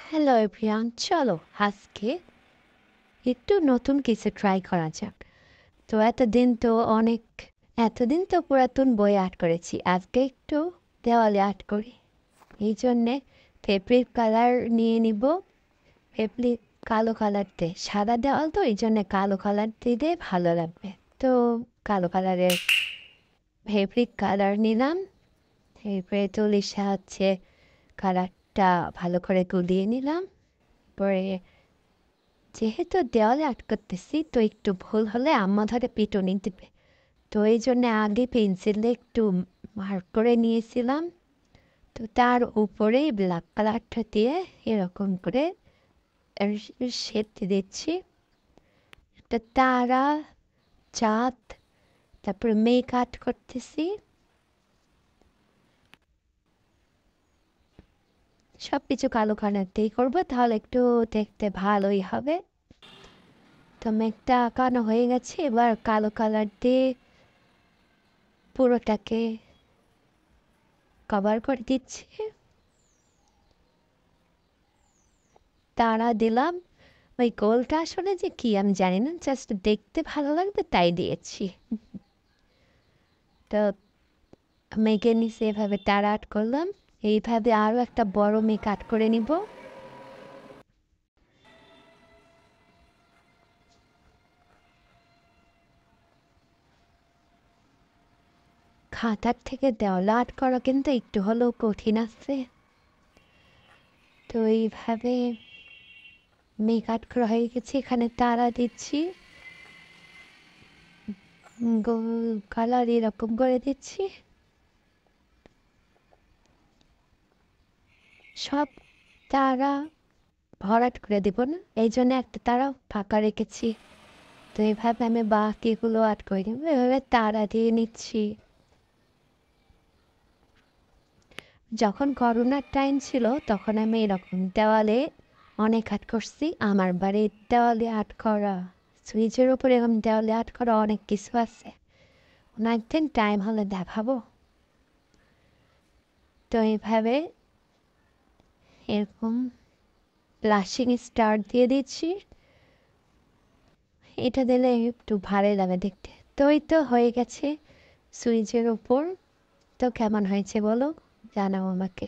Hello everyone, চলো আজকে একটু নতুন কিছু ট্রাই করা যাক। তো এতদিন তো পুরাতন বই আর্ট করেছি, আজকে একটু দেওয়ালে আর্ট করি। এই জন্যে ফেব্রিক কালার নিয়ে নিব। ফেব্রিক কালো কালার দিয়ে, সাদা দেওয়াল তো এই জন্যে কালো কালার দিলে ভালো লাগবে। তো কালো কালারের ফেব্রিক কালার নিলাম, এরপরে তুলির সাহায্যে কালারটা ভালো করে গুলিয়ে নিলাম। পরে যেহেতু দেওয়ালে আর্ট করতেছি, তো একটু ভুল হলে আম্মা ধরে পিটুনি দিবে। তো এই জন্যে আগে পেন্সিলে একটু মার্ক করে নিয়েছিলাম। তো তার উপরেই ব্ল্যাক কালারটা দিয়ে এরকম করে শেড দিচ্ছি। একটা তারা, চাঁদ, তারপরে মেঘ আর্ট করতেছি। সব কিছু কালো কালার দিয়েই করবো, তাহলে একটু দেখতে ভালোই হবে। তো মেঘটা আঁকানো হয়ে গেছে, এবার কালো কালার দিয়ে পুরোটাকে কভার করে দিচ্ছি। তারা দিলাম। ওই গোলটা আসলে যে কি আমি জানি না, জাস্ট দেখতে ভালো লাগবে তাই দিয়েছি। তো মেঘের নিচে এভাবে তারা আর্ট করলাম। এইভাবে আরও একটা বড় মেঘ আর্ট করে নিব। খাতার থেকে দেওয়াল আর্ট করা কিন্তু একটু হলেও কঠিন আছে। তো এইভাবে মেঘ আর্ট করা হয়ে গেছে, এখানে তারা দিচ্ছি, গোল কালার এরকম করে দিচ্ছি। সব তারা ভরাট করে দিব না, এই জন্য একটা তারা ফাঁকা রেখেছি। তো এইভাবে আমি বাকিগুলো আর্ট করে দিব, এভাবে তারা দিয়ে নিচ্ছি। যখন করোনার টাইম ছিল তখন আমি এরকম দেওয়ালে অনেক আর্ট করছি। আমার বাড়ির দেওয়ালে আর্ট করা, সুইচের উপরে এরকম দেওয়ালে আর্ট করা অনেক কিছু আছে, একদিন টাইম হলে দেখাবো। তো এইভাবে এরকম ব্লাশিং স্টার দিয়ে দিচ্ছি। এটা দিলে একটু ভালো লাগে দেখতে। তো এই তো হয়ে গেছে সুইচের ওপর। তো কেমন হয়েছে বলো, জানাও আমাকে।